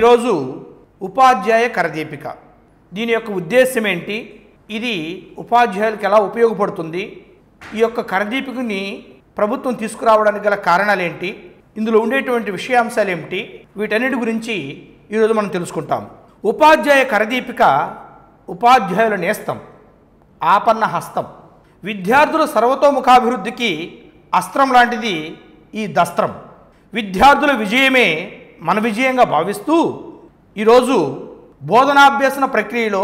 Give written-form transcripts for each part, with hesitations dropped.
ఈరోజు ఉపాధ్యాయ కరదీపిక దీని యొక్క ఉద్దేశం ఏంటి, ఇది ఉపాధ్యాయులకు ఎలా ఉపయోగపడుతుంది, ఈ యొక్క కరదీపికని ప్రభుత్వం తీసుకురావడానికి గల కారణాలు ఏంటి, ఇందులో ఉండేటువంటి విషయాంశాలు ఏమిటి, వీటన్నిటి గురించి ఈరోజు మనం తెలుసుకుంటాం. ఉపాధ్యాయ కరదీపిక ఉపాధ్యాయుల నేస్తం, ఆపన్న హస్తం, విద్యార్థుల సర్వతోముఖాభివృద్ధికి అస్త్రం లాంటిది ఈ దస్త్రం. విద్యార్థుల విజయమే మన విజయంగా భావిస్తూ ఈరోజు బోధనాభ్యసన ప్రక్రియలో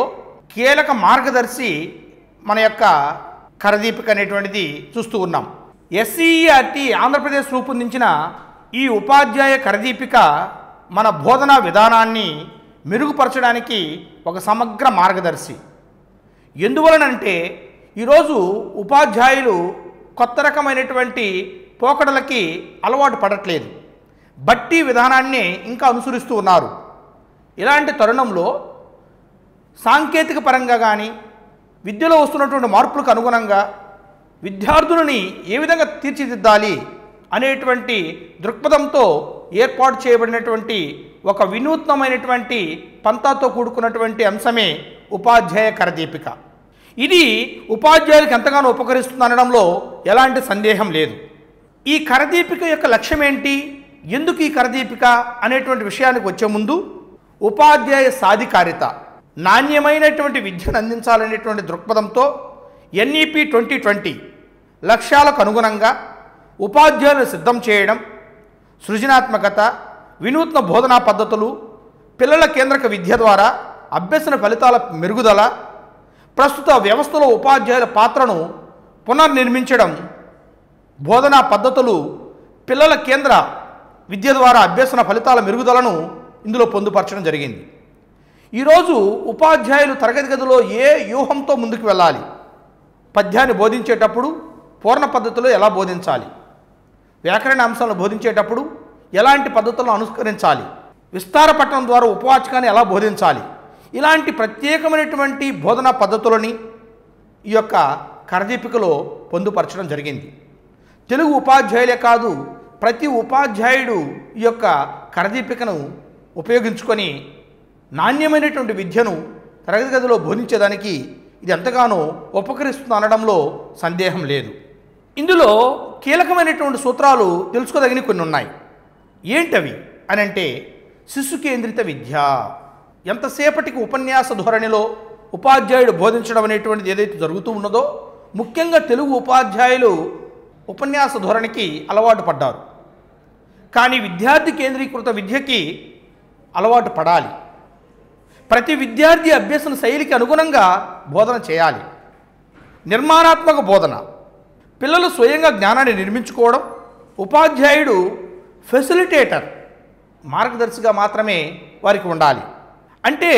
కీలక మార్గదర్శి మన యొక్క కరదీపిక అనేటువంటిది చూస్తూ ఉన్నాం. ఎస్సీఈఆర్టీ ఆంధ్రప్రదేశ్ రూపొందించిన ఈ ఉపాధ్యాయ కరదీపిక మన బోధనా విధానాన్ని మెరుగుపరచడానికి ఒక సమగ్ర మార్గదర్శి. ఎందువలనంటే ఈరోజు ఉపాధ్యాయులు కొత్త రకమైనటువంటి పోకడలకి అలవాటు పడట్లేదు, బట్టి విధానాన్ని ఇంకా అనుసరిస్తూ ఉన్నారు. ఇలాంటి తరుణంలో సాంకేతిక పరంగా కానీ విద్యలో వస్తున్నటువంటి మార్పులకు అనుగుణంగా విద్యార్థులని ఏ విధంగా తీర్చిదిద్దాలి అనేటువంటి దృక్పథంతో ఏర్పాటు చేయబడినటువంటి ఒక వినూత్నమైనటువంటి పంతాతో కూడుకున్నటువంటి అంశమే ఉపాధ్యాయ కరదీపిక. ఇది ఉపాధ్యాయులకు ఎంతగానో ఉపకరిస్తుంది అనడంలో ఎలాంటి సందేహం లేదు. ఈ కరదీపిక యొక్క లక్ష్యం ఏంటి, ఎందుకు ఈ కరదీపిక అనేటువంటి విషయానికి వచ్చే ముందు ఉపాధ్యాయ సాధికారిత, నాణ్యమైనటువంటి విద్యను అందించాలనేటువంటి దృక్పథంతో ఎన్ఈపి 2020 లక్ష్యాలకు అనుగుణంగా ఉపాధ్యాయులను సిద్ధం చేయడం, సృజనాత్మకత, వినూత్న బోధనా పద్ధతులు, పిల్లల కేంద్రక విద్య ద్వారా అభ్యసన ఫలితాల మెరుగుదల, ప్రస్తుత వ్యవస్థలో ఉపాధ్యాయుల పాత్రను పునర్నిర్మించడం, బోధనా పద్ధతులు, పిల్లల కేంద్ర విద్య ద్వారా అభ్యసన ఫలితాల మెరుగుదలను ఇందులో పొందుపరచడం జరిగింది. ఈరోజు ఉపాధ్యాయులు తరగతి గదిలో ఏ వ్యూహంతో ముందుకు వెళ్ళాలి, పద్యాన్ని బోధించేటప్పుడు పూర్ణ పద్ధతిలో ఎలా బోధించాలి, వ్యాకరణ అంశాలను బోధించేటప్పుడు ఎలాంటి పద్ధతులను అనుసరించాలి, విస్తార పఠనం ద్వారా ఉపవాచకాన్ని ఎలా బోధించాలి, ఇలాంటి ప్రత్యేకమైనటువంటి బోధనా పద్ధతులని ఈ యొక్క కరదీపికలో పొందుపరచడం జరిగింది. తెలుగు ఉపాధ్యాయులే కాదు, ప్రతి ఉపాధ్యాయుడు ఈ యొక్క కరదీపికను ఉపయోగించుకొని నాణ్యమైనటువంటి విద్యను తరగతి గదిలో బోధించేదానికి ఇది ఎంతగానో ఉపకరిస్తుంది అనడంలో సందేహం లేదు. ఇందులో కీలకమైనటువంటి సూత్రాలు తెలుసుకోదగిన కొన్ని ఉన్నాయి. ఏంటవి అని అంటే, శిశు కేంద్రిత విద్య. ఎంతసేపటికి ఉపన్యాస ధోరణిలో ఉపాధ్యాయుడు బోధించడం అనేటువంటిది ఏదైతే జరుగుతూ ఉన్నదో, ముఖ్యంగా తెలుగు ఉపాధ్యాయులు ఉపన్యాస ధోరణికి అలవాటు పడ్డారు. కానీ విద్యార్థి కేంద్రీకృత విద్యకి అలవాటు పడాలి. ప్రతి విద్యార్థి అభ్యసన శైలికి అనుగుణంగా బోధన చేయాలి. నిర్మాణాత్మక బోధన, పిల్లలు స్వయంగా జ్ఞానాన్ని నిర్మించుకోవడం, ఉపాధ్యాయుడు ఫెసిలిటేటర్, మార్గదర్శిగా మాత్రమే వారికి ఉండాలి. అంటే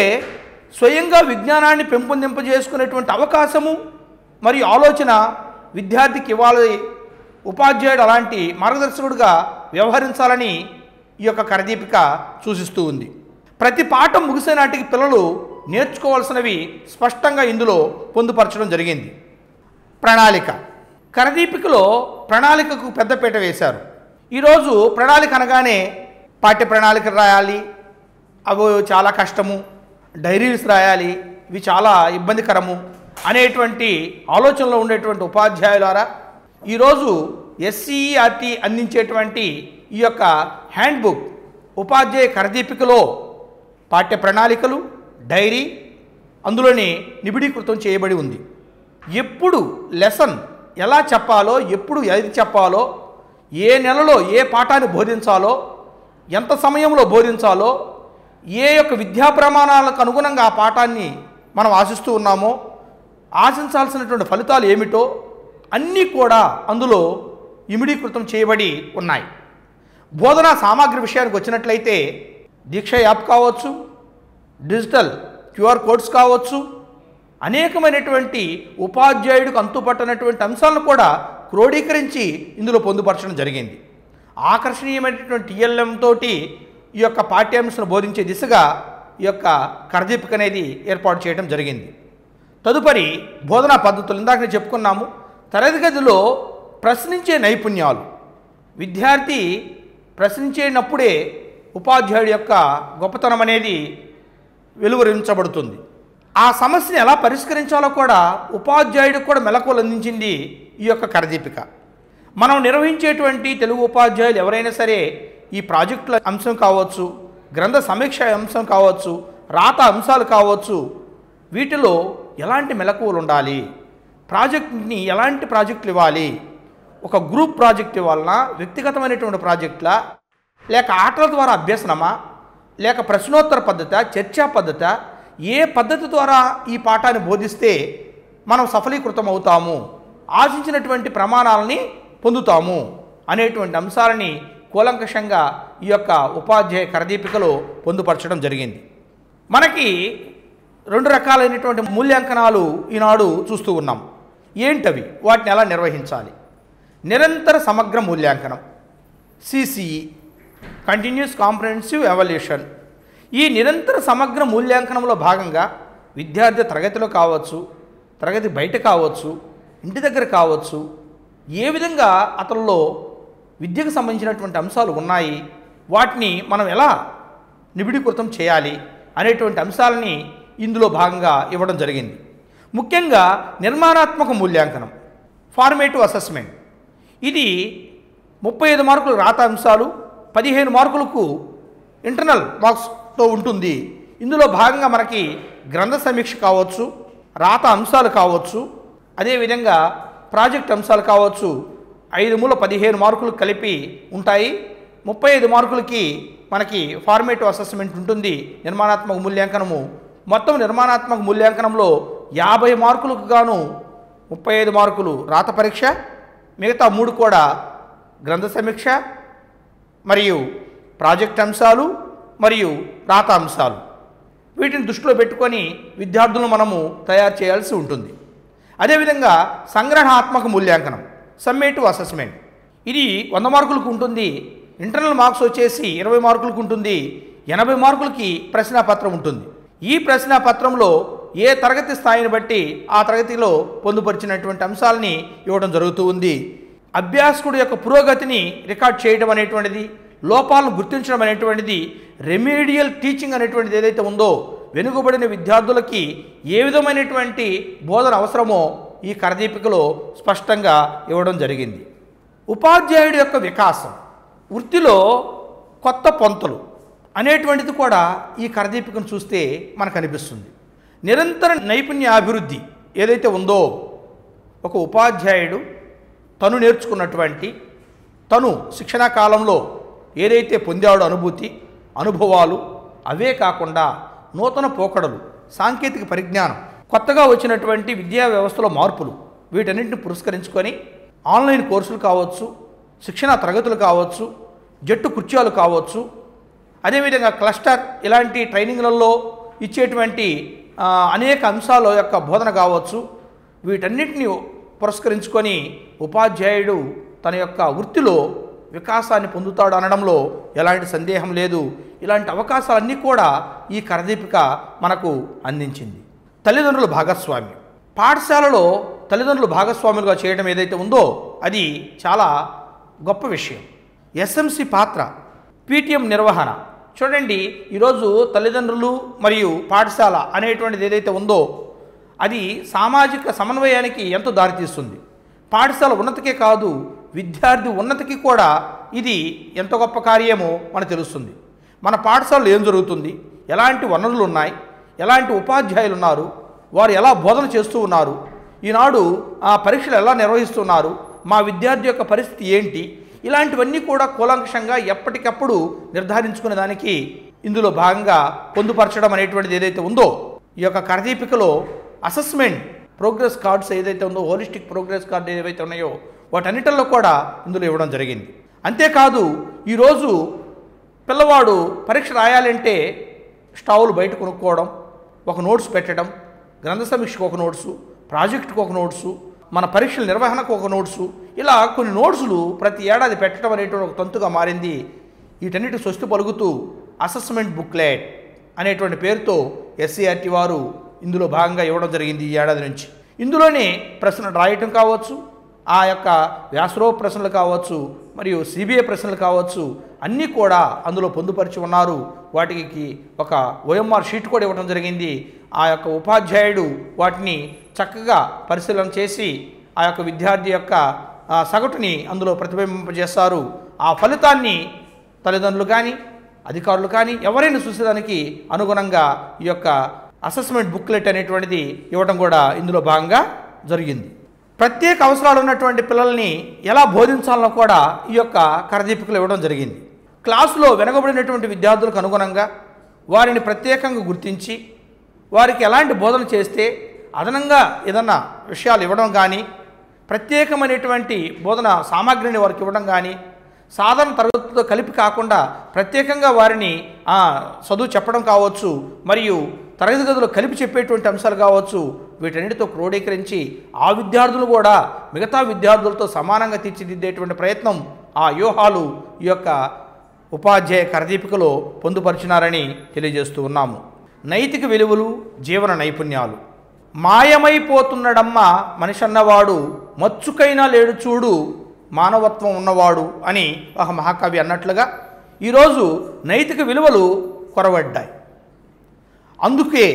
స్వయంగా విజ్ఞానాన్ని పెంపొందింపజేసుకునేటువంటి అవకాశము మరియు ఆలోచన విద్యార్థికి ఇవ్వాలి. ఉపాధ్యాయుడు అలాంటి మార్గదర్శకుడిగా వ్యవహరించాలని ఈ యొక్క కరదీపిక సూచిస్తూ ఉంది. ప్రతి పాఠం ముగిసే నాటికి పిల్లలు నేర్చుకోవాల్సినవి స్పష్టంగా ఇందులో పొందుపరచడం జరిగింది. ప్రణాళిక, కరదీపికలో ప్రణాళికకు పెద్దపీట వేశారు. ఈరోజు ప్రణాళిక అనగానే పాఠ్య ప్రణాళిక రాయాలి, అవి చాలా కష్టము, డైరీస్ రాయాలి, ఇవి చాలా ఇబ్బందికరము అనేటువంటి ఆలోచనలో ఉండేటువంటి ఉపాధ్యాయులారా, ఈరోజు ఎస్సీఈఆర్టీ అందించేటువంటి ఈ యొక్క హ్యాండ్బుక్ ఉపాధ్యాయ కరదీపికలో పాఠ్య ప్రణాళికలు, డైరీ అందులోనే నిబిడీకృతం చేయబడి ఉంది. ఎప్పుడు లెసన్ ఎలా చెప్పాలో, ఎప్పుడు ఏది చెప్పాలో, ఏ నెలలో ఏ పాఠాన్ని బోధించాలో, ఎంత సమయంలో బోధించాలో, ఏ యొక్క విద్యా ప్రమాణాలకు అనుగుణంగా ఆ పాఠాన్ని మనం ఆశిస్తూ ఉన్నామో, ఆశించాల్సినటువంటి ఫలితాలు ఏమిటో అన్నీ కూడా అందులో ఇమిడీకృతం చేయబడి ఉన్నాయి. బోధనా సామాగ్రి విషయానికి వచ్చినట్లయితే దీక్ష యాప్ కావచ్చు, డిజిటల్ QR కోడ్స్ కావచ్చు, అనేకమైనటువంటి ఉపాధ్యాయుడికి అంతుపట్టనటువంటి అంశాలను కూడా క్రోడీకరించి ఇందులో పొందుపరచడం జరిగింది. ఆకర్షణీయమైనటువంటి TLM తోటి ఈ యొక్క పాఠ్యాంశాలను బోధించే దిశగా ఈ యొక్క కరదీపిక అనేది ఏర్పాటు చేయడం జరిగింది. తదుపరి బోధనా పద్ధతులు, ఇందాక నేను చెప్పుకున్నాము, తరగతి గదిలో ప్రశ్నించే నైపుణ్యాలు. విద్యార్థి ప్రశ్నించేటప్పుడే ఉపాధ్యాయుడి యొక్క గొప్పతనం అనేది వెలువరించబడుతుంది. ఆ సమస్యను ఎలా పరిష్కరించాలో కూడా ఉపాధ్యాయుడికి కూడా మెలకువలు అందించింది ఈ యొక్క కరదీపిక. మనం నిర్వహించేటువంటి తెలుగు ఉపాధ్యాయులు ఎవరైనా సరే ఈ ప్రాజెక్టుల అంశం కావచ్చు, గ్రంథ సమీక్ష అంశం కావచ్చు, రాత అంశాలు కావచ్చు, వీటిలో ఎలాంటి మెలకువలు ఉండాలి, ప్రాజెక్ట్ని ఎలాంటి ప్రాజెక్టులు ఇవ్వాలి, ఒక గ్రూప్ ప్రాజెక్ట్ ఇవ్వాలన్నా, వ్యక్తిగతమైనటువంటి ప్రాజెక్టులా, లేక ఆటల ద్వారా అభ్యసనమా, లేక ప్రశ్నోత్తర పద్ధత, చర్చా పద్ధత, ఏ పద్ధతి ద్వారా ఈ పాఠాన్ని బోధిస్తే మనం సఫలీకృతం అవుతాము, ఆశించినటువంటి ప్రమాణాలని పొందుతాము అనేటువంటి అంశాలని కూలంకషంగా ఈ యొక్క ఉపాధ్యాయ కరదీపికలో పొందుపరచడం జరిగింది. మనకి 2 రకాలైనటువంటి మూల్యాంకనాలు ఈనాడు చూస్తూ ఉన్నాం. ఏంటవి? వాటిని ఎలా నిర్వహించాలి? నిరంతర సమగ్ర మూల్యాంకనం, CCE, కంటిన్యూస్ కాంప్రహెన్సివ్ ఎవాల్యుయేషన్. ఈ నిరంతర సమగ్ర మూల్యాంకనంలో భాగంగా విద్యార్థి తరగతిలో కావచ్చు, తరగతి బయట కావచ్చు, ఇంటి దగ్గర కావచ్చు, ఏ విధంగా అతనిలో విద్యకు సంబంధించినటువంటి అంశాలు ఉన్నాయి, వాటిని మనం ఎలా నిబిడీకృతం చేయాలి అనేటువంటి అంశాలని ఇందులో భాగంగా ఇవ్వడం జరిగింది. ముఖ్యంగా నిర్మాణాత్మక మూల్యాంకనం, ఫార్మేటివ్ అసెస్మెంట్. ఇది 35 మార్కులు రాత అంశాలు, 15 మార్కులకు ఇంటర్నల్ మార్క్స్తో ఉంటుంది. ఇందులో భాగంగా మనకి గ్రంథ సమీక్ష కావచ్చు, రాత అంశాలు కావచ్చు, అదేవిధంగా ప్రాజెక్ట్ అంశాలు కావచ్చు. 5 మూల 15 మార్కులు కలిపి ఉంటాయి. 35 మార్కులకి మనకి ఫార్మేటివ్ అసెస్మెంట్ ఉంటుంది. నిర్మాణాత్మక మూల్యాంకనము, మొత్తం నిర్మాణాత్మక మూల్యాంకనంలో 50 మార్కులకు గాను 35 మార్కులు రాత పరీక్ష, మిగతా 3 కూడా గ్రంథ సమీక్ష మరియు ప్రాజెక్ట్ అంశాలు మరియు రాత అంశాలు. వీటిని దృష్టిలో పెట్టుకొని విద్యార్థులను మనము తయారు చేయాల్సి ఉంటుంది. అదేవిధంగా సంగ్రహాత్మక మూల్యాంకనం, సమ్మేటివ్ అసెస్మెంట్. ఇది 100 మార్కులకు ఉంటుంది. ఇంటర్నల్ మార్క్స్ వచ్చేసి 20 మార్కులకు ఉంటుంది. 80 మార్కులకి ప్రశ్నాపత్రం ఉంటుంది. ఈ ప్రశ్నాపత్రంలో ఏ తరగతి స్థాయిని బట్టి ఆ తరగతిలో పొందుపరిచినటువంటి అంశాలని ఇవ్వడం జరుగుతూ ఉంది. అభ్యాసకుడి యొక్క పురోగతిని రికార్డ్ చేయడం అనేటువంటిది, లోపాలను గుర్తించడం అనేటువంటిది, రెమీడియల్ టీచింగ్ అనేటువంటిది ఏదైతే ఉందో, వెనుకబడిన విద్యార్థులకి ఏ విధమైనటువంటి బోధన అవసరమో ఈ కరదీపికలో స్పష్టంగా ఇవ్వడం జరిగింది. ఉపాధ్యాయుడి యొక్క వికాసం, వృత్తిలో కొత్త పొంతలు అనేటువంటిది కూడా ఈ కరదీపికను చూస్తే మనకు అనిపిస్తుంది. నిరంతర నైపుణ్యాభివృద్ధి ఏదైతే ఉందో, ఒక ఉపాధ్యాయుడు తను నేర్చుకున్నటువంటి, తను శిక్షణా కాలంలో ఏదైతే పొందాడో అనుభవాలు, అవే కాకుండా నూతన పోకడలు, సాంకేతిక పరిజ్ఞానం, కొత్తగా వచ్చినటువంటి విద్యా వ్యవస్థలో మార్పులు, వీటన్నింటిని పురస్కరించుకొని ఆన్లైన్ కోర్సులు కావచ్చు, శిక్షణా తరగతులు కావచ్చు, జట్టు కృత్యాలు కావచ్చు, అదేవిధంగా క్లస్టర్ ఇలాంటి ట్రైనింగ్లలో ఇచ్చేటువంటి అనేక అంశాల యొక్క బోధన కావచ్చు, వీటన్నిటిని పురస్కరించుకొని ఉపాధ్యాయుడు తన యొక్క వృత్తిలో వికాసాన్ని పొందుతాడు అనడంలో ఎలాంటి సందేహం లేదు. ఇలాంటి అవకాశాలన్నీ కూడా ఈ కరదీపిక మనకు అందించింది. తల్లిదండ్రుల భాగస్వామ్యం, పాఠశాలలో తల్లిదండ్రులు భాగస్వాములుగా చేయడం ఏదైతే ఉందో అది చాలా గొప్ప విషయం. SMC పాత్ర, PTM నిర్వహణ. చూడండి, ఈరోజు తల్లిదండ్రులు మరియు పాఠశాల అనేటువంటిది ఏదైతే ఉందో అది సామాజిక సమన్వయానికి ఎంతో దారితీస్తుంది. పాఠశాల ఉన్నతికే కాదు, విద్యార్థి ఉన్నతికి కూడా ఇది ఎంత గొప్ప కార్యమో మనకు తెలుస్తుంది. మన పాఠశాలలో ఏం జరుగుతుంది, ఎలాంటి వనరులు ఉన్నాయి, ఎలాంటి ఉపాధ్యాయులు ఉన్నారు, వారు ఎలా బోధన చేస్తూ ఉన్నారు, ఈనాడు ఆ పరీక్షలు ఎలా నిర్వహిస్తున్నారు, మా విద్యార్థి యొక్క పరిస్థితి ఏంటి, ఇలాంటివన్నీ కూడా కూలంకషంగా ఎప్పటికప్పుడు నిర్ధారించుకునే దానికి ఇందులో భాగంగా పొందుపరచడం అనేటువంటిది ఏదైతే ఉందో, ఈ యొక్క కరదీపికలో అసెస్మెంట్ ప్రోగ్రెస్ కార్డ్స్ ఏదైతే ఉందో, హోలిస్టిక్ ప్రోగ్రెస్ కార్డు ఏవైతే ఉన్నాయో వాటన్నిటిలో కూడా ఇందులో ఇవ్వడం జరిగింది. అంతేకాదు, ఈరోజు పిల్లవాడు పరీక్ష రాయాలంటే స్టావులు బయట కొనుక్కోవడం, ఒక నోట్స్ పెట్టడం, గ్రంథ సమీక్షకు ఒక నోట్సు, ప్రాజెక్టుకు ఒక నోట్సు, మన పరీక్షల నిర్వహణకు ఒక నోట్సు, ఇలా కొన్ని నోట్సులు ప్రతి ఏడాది పెట్టడం అనేటువంటి ఒక తంతుగా మారింది. వీటన్నిటి స్వస్తి పలుకుతూ అసెస్మెంట్ బుక్లెట్ అనేటువంటి పేరుతో SCERT వారు ఇందులో భాగంగా ఇవ్వడం జరిగింది ఈ ఏడాది నుంచి. ఇందులోనే ప్రశ్నలు రాయటం కావచ్చు, ఆ యొక్క వ్యాసరూప ప్రశ్నలు కావచ్చు, మరియు CBA ప్రశ్నలు కావచ్చు, అన్నీ కూడా అందులో పొందుపరిచి ఉన్నారు. వాటికి ఒక ఓఎంఆర్ షీట్ కూడా ఇవ్వడం జరిగింది. ఆ యొక్క ఉపాధ్యాయుడు వాటిని చక్కగా పరిశీలన చేసి ఆ యొక్క విద్యార్థి యొక్క సగటుని అందులో ప్రతిబింబింపజేస్తారు. ఆ ఫలితాన్ని తల్లిదండ్రులు కానీ అధికారులు కానీ ఎవరైనా చూసేదానికి అనుగుణంగా ఈ యొక్క అసెస్మెంట్ బుక్లెట్ అనేటువంటిది ఇవ్వడం కూడా ఇందులో భాగంగా జరిగింది. ప్రత్యేక అవసరాలు ఉన్నటువంటి పిల్లల్ని ఎలా బోధించాలో కూడా ఈ యొక్క కరదీపికలు ఇవ్వడం జరిగింది. క్లాసులో వెనకబడినటువంటి విద్యార్థులకు అనుగుణంగా వారిని ప్రత్యేకంగా గుర్తించి వారికి ఎలాంటి బోధన చేస్తే అదనంగా ఏదన్నా విషయాలు ఇవ్వడం కానీ, ప్రత్యేకమైనటువంటి బోధన సామాగ్రిని వారికి ఇవ్వడం కానీ, సాధారణ తరగతులతో కలిపి కాకుండా ప్రత్యేకంగా వారిని చదువు చెప్పడం కావచ్చు, మరియు తరగతి గదిలో కలిపి చెప్పేటువంటి అంశాలు కావచ్చు, వీటన్నిటితో క్రోడీకరించి ఆ విద్యార్థులు కూడా మిగతా విద్యార్థులతో సమానంగా తీర్చిదిద్దేటువంటి ప్రయత్నం ఆ వ్యూహాలు ఈ యొక్క ఉపాధ్యాయ కరదీపికలో పొందుపరిచినారని తెలియజేస్తూ ఉన్నాము. నైతిక విలువలు, జీవన నైపుణ్యాలు. మాయమైపోతున్నడమ్మ మనిషి అన్నవాడు, మచ్చుకైనా లేడు చూడు మానవత్వం ఉన్నవాడు అని ఒక మహాకవి అన్నట్లుగా ఈరోజు నైతిక విలువలు కొరవడ్డాయి. అందుకే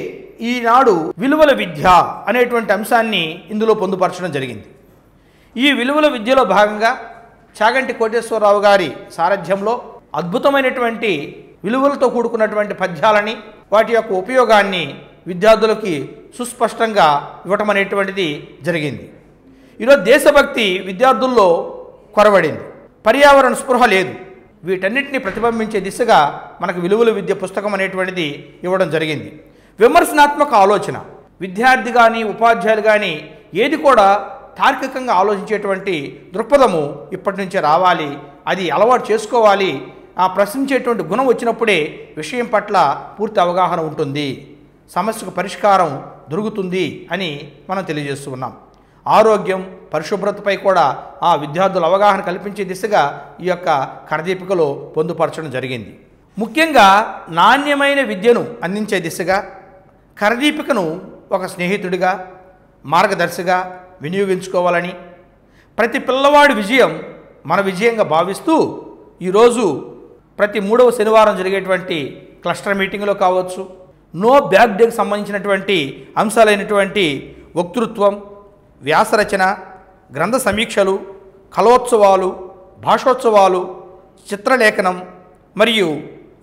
ఈనాడు విలువల విద్య అనేటువంటి అంశాన్ని ఇందులో పొందుపరచడం జరిగింది. ఈ విలువల విద్యలో భాగంగా చాగంటి కోటేశ్వరరావు గారి సారథ్యంలో అద్భుతమైనటువంటి విలువలతో కూడుకున్నటువంటి పద్యాలని, వాటి యొక్క ఉపయోగాన్ని విద్యార్థులకి సుస్పష్టంగా ఇవ్వటం అనేటువంటిది జరిగింది. ఈరోజు దేశభక్తి విద్యార్థుల్లో కొరవడింది, పర్యావరణ స్పృహ లేదు. వీటన్నిటిని ప్రతిబింబించే దిశగా మనకు విలువల విద్య పుస్తకం అనేటువంటిది ఇవ్వడం జరిగింది. విమర్శనాత్మక ఆలోచన, విద్యార్థి కానీ ఉపాధ్యాయులు కానీ ఏది కూడా తార్కికంగా ఆలోచించేటువంటి దృక్పథము ఇప్పటి నుంచే రావాలి. అది అలవాటు చేసుకోవాలి. ఆ ప్రశ్నించేటువంటి గుణం వచ్చినప్పుడే విషయం పట్ల పూర్తి అవగాహన ఉంటుంది, సమస్యకు పరిష్కారం దొరుకుతుంది అని మనం తెలియజేస్తూ ఉన్నాం. ఆరోగ్యం, పరిశుభ్రతపై కూడా ఆ విద్యార్థుల అవగాహన కల్పించే దిశగా ఈ యొక్క కరదీపికలో పొందుపరచడం జరిగింది. ముఖ్యంగా నాణ్యమైన విద్యను అందించే దిశగా కరదీపికను ఒక స్నేహితుడిగా, మార్గదర్శిగా వినియోగించుకోవాలని, ప్రతి పిల్లవాడి విజయం మన విజయంగా భావిస్తూ ఈరోజు ప్రతి 3వ శనివారం జరిగేటువంటి క్లస్టర్ మీటింగ్లో కావచ్చు, నో బ్యాక్ డేకి సంబంధించినటువంటి అంశాలైనటువంటి వక్తృత్వం, వ్యాసరచన, గ్రంథ సమీక్షలు, కళోత్సవాలు, భాషోత్సవాలు, చిత్రలేఖనం మరియు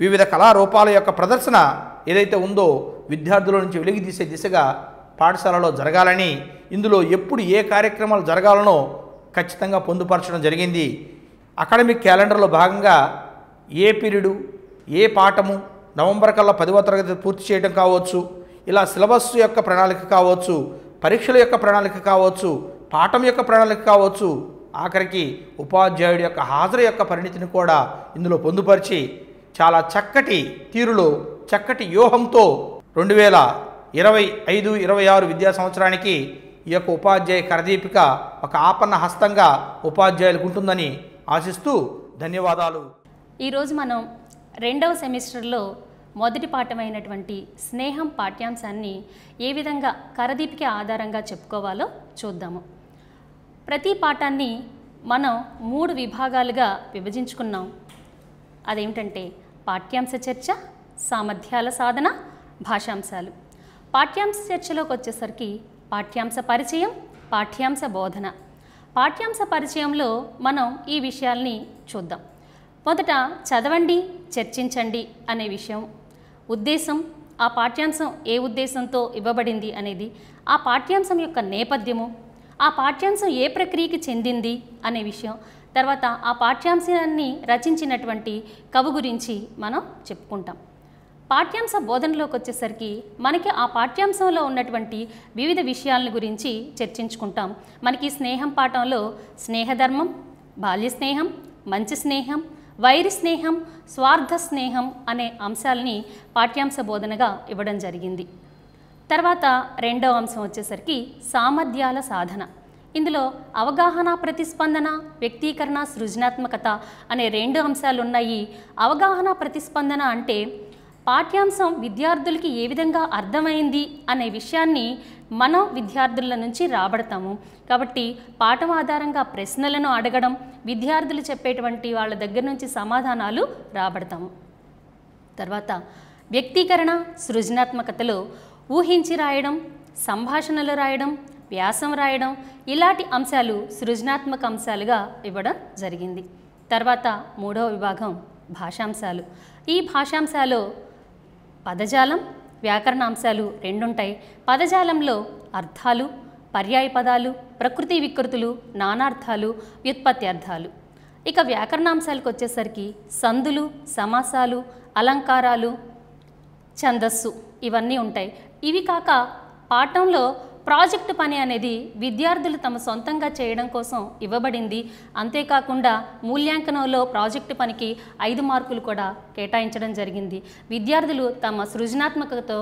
వివిధ కళారూపాల యొక్క ప్రదర్శన ఏదైతే ఉందో విద్యార్థుల నుంచి వెలికితీసే దిశగా పాఠశాలలో జరగాలని, ఇందులో ఎప్పుడు ఏ కార్యక్రమాలు జరగాలనో ఖచ్చితంగా పొందుపరచడం జరిగింది. అకాడమిక్ క్యాలెండర్లో భాగంగా ఏ పీరియడు, ఏ పాఠము నవంబర్ కల్లా 10వ తరగతి పూర్తి చేయడం కావచ్చు, ఇలా సిలబస్ యొక్క ప్రణాళిక కావచ్చు, పరీక్షల యొక్క ప్రణాళిక కావచ్చు, పాఠం యొక్క ప్రణాళిక కావచ్చు, ఆఖరికి ఉపాధ్యాయుడి యొక్క హాజరు యొక్క పరిణితిని కూడా ఇందులో పొందుపరిచి చాలా చక్కటి తీరులో, చక్కటి వ్యూహంతో 2025-26 విద్యా సంవత్సరానికి ఈ యొక్క ఉపాధ్యాయ కరదీపిక ఒక ఆపన్న హస్తంగా ఉపాధ్యాయులకు ఉంటుందని ఆశిస్తూ ధన్యవాదాలు. ఈరోజు మనం 2వ సెమిస్టర్లో మొదటి పాఠమైనటువంటి స్నేహం పాఠ్యాంశాన్ని ఏ విధంగా కరదీపిక ఆధారంగా చెప్పుకోవాలో చూద్దాము. ప్రతి పాఠాన్ని మనం 3 విభాగాలుగా విభజించుకున్నాం. అదేమిటంటే పాఠ్యాంశ చర్చ, సామర్థ్యాల సాధన, భాషాంశాలు. పాఠ్యాంశ చర్చలోకి వచ్చేసరికి పాఠ్యాంశ పరిచయం, పాఠ్యాంశ బోధన. పాఠ్యాంశ పరిచయంలో మనం ఈ విషయాల్ని చూద్దాం. మొదట చదవండి, చర్చించండి అనే విషయం, ఉద్దేశం, ఆ పాఠ్యాంశం ఏ ఉద్దేశంతో ఇవ్వబడింది అనేది, ఆ పాఠ్యాంశం యొక్క నేపథ్యము, ఆ పాఠ్యాంశం ఏ ప్రక్రియకి చెందింది అనే విషయం, తర్వాత ఆ పాఠ్యాంశాన్ని రచించినటువంటి కవి గురించి మనం చెప్పుకుంటాం. పాఠ్యాంశ బోధనలోకి వచ్చేసరికి మనకి ఆ పాఠ్యాంశంలో ఉన్నటువంటి వివిధ విషయాల గురించి చర్చించుకుంటాం. మనకి స్నేహం పాఠంలో స్నేహధర్మం, బాల్య స్నేహం, మంచి స్నేహం, వైరి స్నేహం, స్వార్థ స్నేహం అనే అంశాలని పాఠ్యాంశ బోధనగా ఇవ్వడం జరిగింది. తర్వాత 2వ అంశం వచ్చేసరికి సామర్థ్యాల సాధన. ఇందులో అవగాహన, ప్రతిస్పందన, వ్యక్తీకరణ, సృజనాత్మకత అనే 2 అంశాలు ఉన్నాయి. అవగాహన ప్రతిస్పందన అంటే పాఠ్యాంశం విద్యార్థులకి ఏ విధంగా అర్థమైంది అనే విషయాన్ని మనం విద్యార్థుల నుంచి రాబడతాము. కాబట్టి పాఠం ఆధారంగా ప్రశ్నలను అడగడం, విద్యార్థులు చెప్పేటువంటి వాళ్ళ దగ్గర నుంచి సమాధానాలు రాబడతాము. తర్వాత వ్యక్తీకరణ, సృజనాత్మకతలో ఊహించి రాయడం, సంభాషణలు రాయడం, వ్యాసం రాయడం, ఇలాంటి అంశాలు సృజనాత్మక అంశాలుగా ఇవ్వడం జరిగింది. తర్వాత మూడవ విభాగం భాషాంశాలు. ఈ భాషాంశాలు పదజాలం, వ్యాకరణ అంశాలు రెండుంటాయి. పదజాలంలో అర్థాలు, పర్యాయ పదాలు, ప్రకృతి వికృతులు, నానార్థాలు, వ్యుత్పత్త్యర్థాలు. ఇక వ్యాకరణాంశాలకు వచ్చేసరికి సందులు, సమాసాలు, అలంకారాలు, ఛందస్సు ఇవన్నీ ఉంటాయి. ఇవి కాక పాఠంలో ప్రాజెక్టు పని అనేది విద్యార్థులు తమ సొంతంగా చేయడం కోసం ఇవ్వబడింది. అంతేకాకుండా మూల్యాంకనంలో ప్రాజెక్టు పనికి 5 మార్కులు కూడా కేటాయించడం జరిగింది. విద్యార్థులు తమ సృజనాత్మకతతో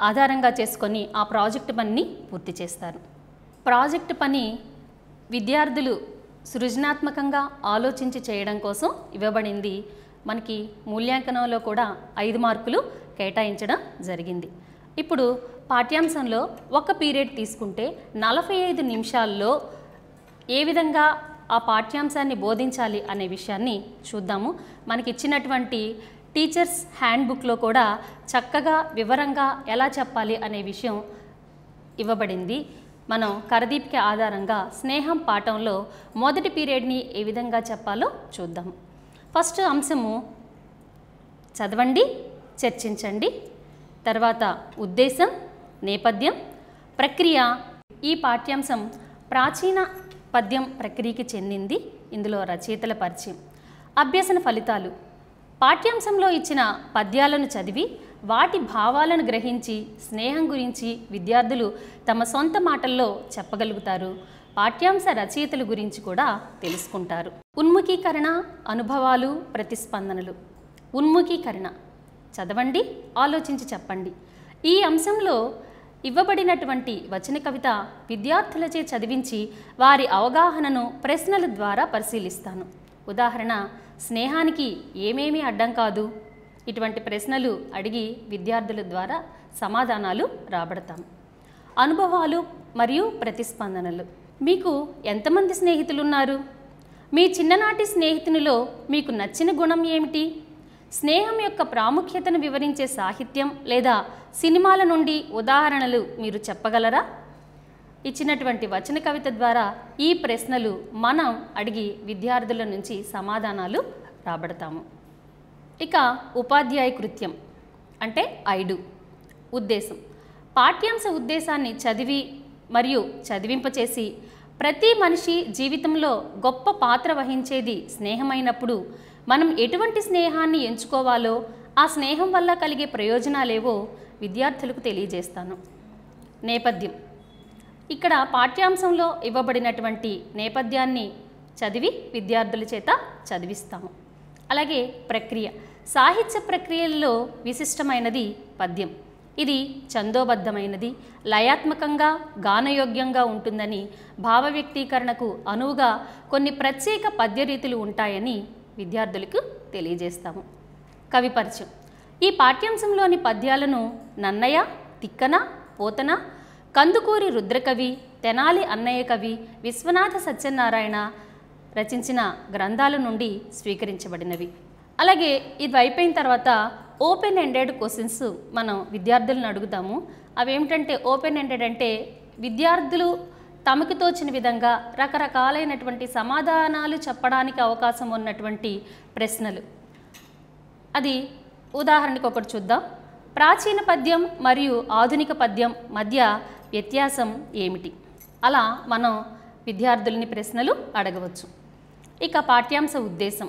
ఆధారంగా చేసుకొని ఆ ప్రాజెక్టు పనిని పూర్తి చేస్తారు. ప్రాజెక్టు పని విద్యార్థులు సృజనాత్మకంగా ఆలోచించి చేయడం కోసం ఇవ్వబడింది. మనకి మూల్యాంకనంలో కూడా 5 మార్కులు కేటాయించడం జరిగింది. ఇప్పుడు పాఠ్యాంశంలో ఒక పీరియడ్ తీసుకుంటే 45 నిమిషాల్లో ఏ విధంగా ఆ పాఠ్యాంశాన్ని బోధించాలి అనే విషయాన్ని చూద్దాము. మనకి ఇచ్చినటువంటి టీచర్స్ హ్యాండ్బుక్లో కూడా చక్కగా వివరంగా ఎలా చెప్పాలి అనే విషయం ఇవ్వబడింది. మనం కరదీపిక ఆధారంగా స్నేహం పాఠంలో మొదటి పీరియడ్ని ఏ విధంగా చెప్పాలో చూద్దాం. ఫస్ట్ అంశము చదవండి, చర్చించండి. తర్వాత ఉద్దేశం, నేపథ్యం, ప్రక్రియ. ఈ పాఠ్యాంశం ప్రాచీన పద్యం ప్రక్రియకి చెందింది. ఇందులో రచయితల పరిచయం. అభ్యసన ఫలితాలు. పాఠ్యాంశంలో ఇచ్చిన పద్యాలను చదివి వాటి భావాలను గ్రహించి స్నేహం గురించి విద్యార్థులు తమ సొంత మాటల్లో చెప్పగలుగుతారు. పాఠ్యాంశ రచయితల గురించి కూడా తెలుసుకుంటారు. ఉన్ముఖీకరణ, అనుభవాలు, ప్రతిస్పందనలు. ఉన్ముఖీకరణ చదవండి, ఆలోచించి చెప్పండి. ఈ అంశంలో ఇవ్వబడినటువంటి వచన కవిత విద్యార్థులచే చదివించి వారి అవగాహనను ప్రశ్నల ద్వారా పరిశీలిస్తాను. ఉదాహరణ, స్నేహానికి ఏమేమీ అడ్డం కాదు. ఇటువంటి ప్రశ్నలు అడిగి విద్యార్థుల ద్వారా సమాధానాలు రాబడతాం. అనుభవాలు మరియు ప్రతిస్పందనలు. మీకు ఎంతమంది స్నేహితులు ఉన్నారు? మీ చిన్ననాటి స్నేహితునిలో మీకు నచ్చిన గుణం ఏమిటి? స్నేహం యొక్క ప్రాముఖ్యతను వివరించే సాహిత్యం లేదా సినిమాల నుండి ఉదాహరణలు మీరు చెప్పగలరా? ఇచ్చినటువంటి వచన కవిత ద్వారా ఈ ప్రశ్నలు మనం అడిగి విద్యార్థుల నుంచి సమాధానాలు రాబడతాము. ఇక ఉపాధ్యాయ కృత్యం అంటే ఐడు. ఉద్దేశం. పాఠ్యాంశ ఉద్దేశాన్ని చదివి మరియు చదివింపచేసి ప్రతి మనిషి జీవితంలో గొప్ప పాత్ర వహించేది స్నేహమైనప్పుడు మనం ఎటువంటి స్నేహాన్ని ఎంచుకోవాలో, ఆ స్నేహం వల్ల కలిగే ప్రయోజనాలేవో విద్యార్థులకు తెలియజేస్తాను. నేపథ్యం. ఇక్కడ పాఠ్యాంశంలో ఇవ్వబడినటువంటి నేపథ్యాన్ని చదివి విద్యార్థుల చేత చదివిస్తాము. అలాగే ప్రక్రియ. సాహిత్య ప్రక్రియల్లో విశిష్టమైనది పద్యం. ఇది ఛందోబద్ధమైనది, లయాత్మకంగా, గానయోగ్యంగా ఉంటుందని, భావ వ్యక్తీకరణకు అనువుగా కొన్ని ప్రత్యేక పద్యరీతులు ఉంటాయని విద్యార్థులకు తెలియజేస్తాము. కవి పరిచయం. ఈ పాఠ్యాంశంలోని పద్యాలను నన్నయ్య, తిక్కన, పోతన, కందుకూరి రుద్రకవి, తెనాలి అన్నయ్య కవి, విశ్వనాథ సత్యనారాయణ రచించిన గ్రంథాల నుండి స్వీకరించబడినవి. అలాగే ఇది అయిపోయిన తర్వాత ఓపెన్ ఎండెడ్ క్వశ్చన్స్ మనం విద్యార్థులను అడుగుతాము. అవేమిటంటే ఓపెన్ ఎండెడ్ అంటే విద్యార్థులు తమకు తోచిన విధంగా రకరకాలైనటువంటి సమాధానాలు చెప్పడానికి అవకాశం ఉన్నటువంటి ప్రశ్నలు. అది ఉదాహరణకు ఒకటి చూద్దాం. ప్రాచీన పద్యం మరియు ఆధునిక పద్యం మధ్య వ్యత్యాసం ఏమిటి? అలా మనం విద్యార్థులని ప్రశ్నలు అడగవచ్చు. ఇక పాఠ్యాంశ ఉద్దేశం.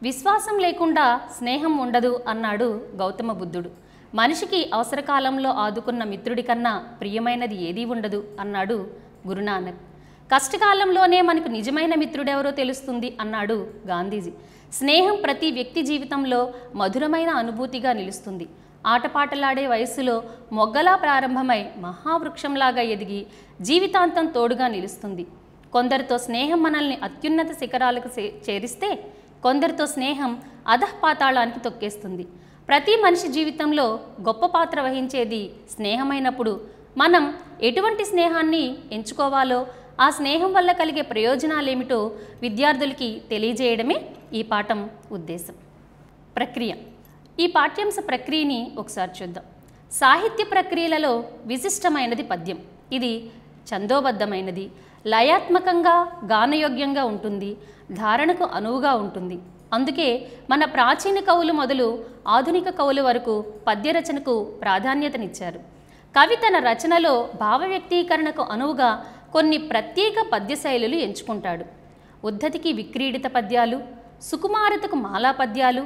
విశ్వాసం లేకుండా స్నేహం ఉండదు అన్నాడు గౌతమ బుద్ధుడు. మనిషికి అవసరకాలంలో ఆదుకున్న మిత్రుడి కన్నా ప్రియమైనది ఏదీ ఉండదు అన్నాడు గురునానక్. కష్టకాలంలోనే మనకు నిజమైన మిత్రుడెవరో తెలుస్తుంది అన్నాడు గాంధీజీ. స్నేహం ప్రతి వ్యక్తి జీవితంలో మధురమైన అనుభూతిగా నిలుస్తుంది. ఆటపాటలాడే వయస్సులో మొగ్గలా ప్రారంభమై మహావృక్షంలాగా ఎదిగి జీవితాంతం తోడుగా నిలుస్తుంది. కొందరితో స్నేహం మనల్ని అత్యున్నత శిఖరాలకు చేరిస్తే, కొందరితో స్నేహం అధఃపాతాళానికి తొక్కేస్తుంది. ప్రతి మనిషి జీవితంలో గొప్ప పాత్ర వహించేది స్నేహమైనప్పుడు మనం ఎటువంటి స్నేహాన్ని ఎంచుకోవాలో, ఆ స్నేహం వల్ల కలిగే ప్రయోజనాలేమిటో విద్యార్థులకి తెలియజేయడమే ఈ పాఠం ఉద్దేశం. ప్రక్రియ. ఈ పాఠ్యాంశ ప్రక్రియని ఒకసారి చూద్దాం. సాహిత్య ప్రక్రియలలో విశిష్టమైనది పద్యం. ఇది ఛందోబద్ధమైనది, లయాత్మకంగా గానయోగ్యంగా ఉంటుంది, ధారణకు అనువుగా ఉంటుంది. అందుకే మన ప్రాచీన కవులు మొదలు ఆధునిక కవుల వరకు పద్యరచనకు ప్రాధాన్యతనిచ్చారు. కవి తన రచనలో భావ వ్యక్తీకరణకు అనువుగా కొన్ని ప్రత్యేక పద్య శైలులు ఎంచుకుంటాడు. ఉద్ధతికి విక్రీడిత పద్యాలు, సుకుమారతకు మాలా పద్యాలు,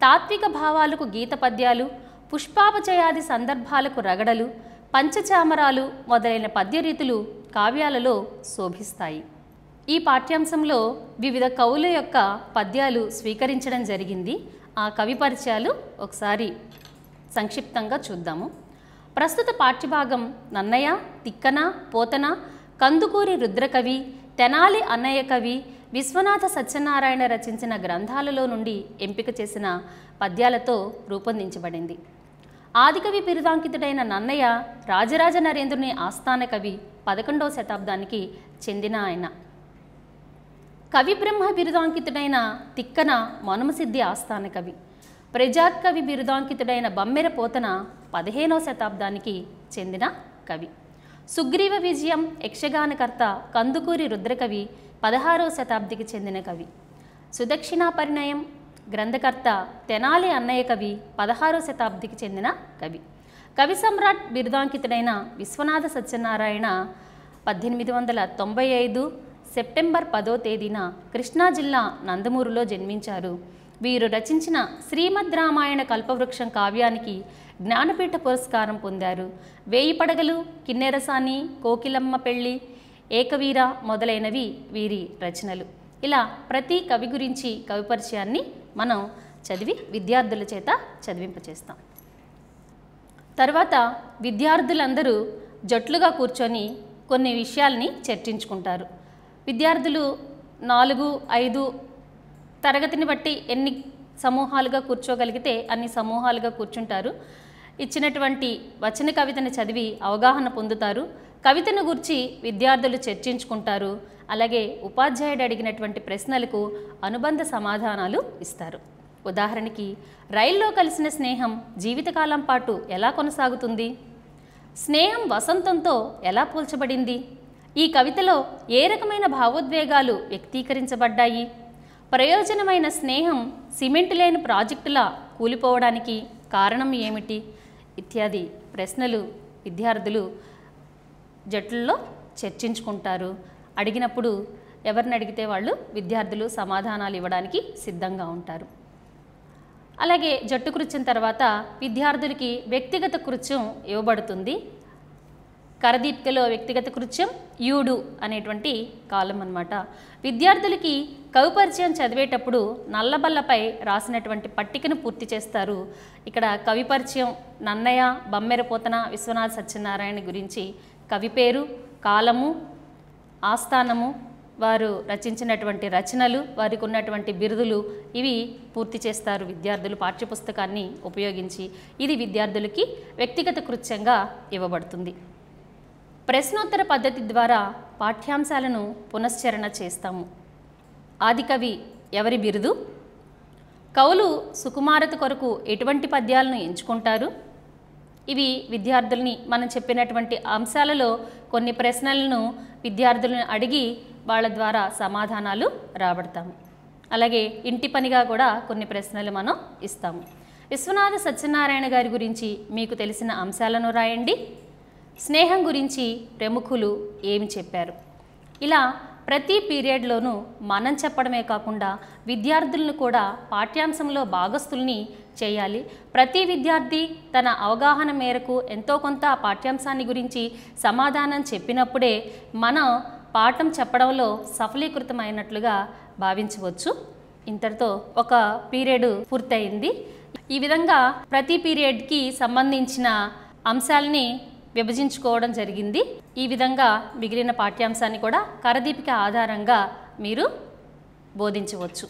తాత్విక భావాలకు గీత పద్యాలు, పుష్పాపచయాది సందర్భాలకు రగడలు, పంచచామరాలు మొదలైన పద్యరీతులు కావ్యాలలో శోభిస్తాయి. ఈ పాఠ్యాంశంలో వివిధ కవుల యొక్క పద్యాలు స్వీకరించడం జరిగింది. ఆ కవి పరిచయాలు ఒకసారి సంక్షిప్తంగా చూద్దాము. ప్రస్తుత పాఠ్యభాగం నన్నయ, తిక్కన, పోతన, కందుకూరి రుద్రకవి, తెనాలి అన్నయ్య కవి, విశ్వనాథ సత్యనారాయణ రచించిన గ్రంథాలలో నుండి ఎంపిక చేసిన పద్యాలతో రూపొందించబడింది. ఆదికవి బిరుదాంకితుడైన నన్నయ్య రాజరాజ నరేంద్రుని ఆస్థాన కవి, 11వ శతాబ్దానికి చెందిన ఆయన. కవి బ్రహ్మ బిరుదాంకితుడైన తిక్కన మనుమసిద్ధి ఆస్థాన కవి. ప్రజాకవి బిరుదాంకితుడైన బమ్మెర పోతన 15వ శతాబ్దానికి చెందిన కవి. సుగ్రీవ విజయం యక్షగానకర్త కందుకూరి రుద్రకవి 16వ శతాబ్దికి చెందిన కవి. సుదక్షిణా పరిణయం గ్రంథకర్త తెనాలి అన్నయ్య కవి 16వ శతాబ్దికి చెందిన కవి. కవి సమ్రాట్ బిరుదాంకితుడైన విశ్వనాథ సత్యనారాయణ 1895 సెప్టెంబర్ 10వ తేదీన కృష్ణా జిల్లా నందమూరులో జన్మించారు. వీరు రచించిన శ్రీమద్ రామాయణ కల్పవృక్షం కావ్యానికి జ్ఞానపీఠ పురస్కారం పొందారు. వేయి పడగలు, కిన్నెరసాని, కోకిలమ్మ పెళ్ళి, ఏకవీర మొదలైనవి వీరి రచనలు. ఇలా ప్రతి కవి గురించి కవి పరిచయాన్ని మనం చదివి విద్యార్థుల చేత చదివింపచేస్తాం. తర్వాత విద్యార్థులందరూ జట్లుగా కూర్చొని కొన్ని విషయాల్ని చర్చించుకుంటారు. విద్యార్థులు 4, 5 తరగతిని బట్టి ఎన్ని సమూహాలుగా కూర్చోగలిగితే అన్ని సమూహాలుగా కూర్చుంటారు. ఇచ్చినటువంటి వచన కవితను చదివి అవగాహన పొందుతారు. కవితను గురించి విద్యార్థులు చర్చించుకుంటారు. అలాగే ఉపాధ్యాయుడు అడిగినటువంటి ప్రశ్నలకు అనుబంధ సమాధానాలు ఇస్తారు. ఉదాహరణకి, రైల్లో కలిసిన స్నేహం జీవితకాలం పాటు ఎలా కొనసాగుతుంది? స్నేహం వసంతంతో ఎలా పోల్చబడింది? ఈ కవితలో ఏ రకమైన భావోద్వేగాలు వ్యక్తీకరించబడ్డాయి? ప్రయోజనమైన స్నేహం సిమెంట్ లేని ప్రాజెక్టులా కూలిపోవడానికి కారణం ఏమిటి? ఇత్యాది ప్రశ్నలు విద్యార్థులు జట్లలో చర్చించుకుంటారు. అడిగినప్పుడు ఎవరిని అడిగితే వాళ్ళు విద్యార్థులు సమాధానాలు ఇవ్వడానికి సిద్ధంగా ఉంటారు. అలాగే జట్టు కృత్యం తర్వాత విద్యార్థులకి వ్యక్తిగత కృత్యం ఇవ్వబడుతుంది. కరదీపికలో వ్యక్తిగత కృత్యం యూడు అనేటువంటి కాలం అన్నమాట. విద్యార్థులకి కవి పరిచయం చదివేటప్పుడు నల్లబల్లపై రాసినటువంటి పట్టికను పూర్తి చేస్తారు. ఇక్కడ కవి పరిచయం నన్నయ్య, బమ్మెర పోతన, విశ్వనాథ సత్యనారాయణ గురించి కవి పేరు, కాలము, ఆస్థానము, వారు రచించినటువంటి రచనలు, వారికి ఉన్నటువంటి బిరుదులు ఇవి పూర్తి చేస్తారు విద్యార్థులు పాఠ్యపుస్తకాన్ని ఉపయోగించి. ఇది విద్యార్థులకి వ్యక్తిగత కృత్యంగా ఇవ్వబడుతుంది. ప్రశ్నోత్తర పద్ధతి ద్వారా పాఠ్యాంశాలను పునశ్చరణ చేస్తాము. ఆదికవి ఎవరి బిరుదు? కవులు సుకుమారత కొరకు ఎటువంటి పద్యాలను ఎంచుకుంటారు? ఇవి విద్యార్థుల్ని మనం చెప్పినటువంటి అంశాలలో కొన్ని ప్రశ్నలను విద్యార్థులను అడిగి వాళ్ళ ద్వారా సమాధానాలు రాబడతాము. అలాగే ఇంటి పనిగా కూడా కొన్ని ప్రశ్నలు మనం ఇస్తాము. విశ్వనాథ సత్యనారాయణ గారి గురించి మీకు తెలిసిన అంశాలను రాయండి. స్నేహం గురించి ప్రముఖులు ఏమి చెప్పారు? ఇలా ప్రతి పీరియడ్లోనూ మనం చెప్పడమే కాకుండా విద్యార్థులను కూడా పాఠ్యాంశంలో భాగస్థుల్ని చేయాలి. ప్రతి విద్యార్థి తన అవగాహన మేరకు ఎంతో కొంత పాఠ్యాంశాన్ని గురించి సమాధానం చెప్పినప్పుడే మనం పాఠం చెప్పడంలో సఫలీకృతమైనట్లుగా భావించవచ్చు. ఇంతటితో ఒక పీరియడ్ పూర్తయింది. ఈ విధంగా ప్రతి పీరియడ్కి సంబంధించిన అంశాలని విభజించుకోవడం జరిగింది. ఈ విధంగా మిగిలిన పాఠ్యాంశాన్ని కూడా కరదీపిక ఆధారంగా మీరు బోధించవచ్చు.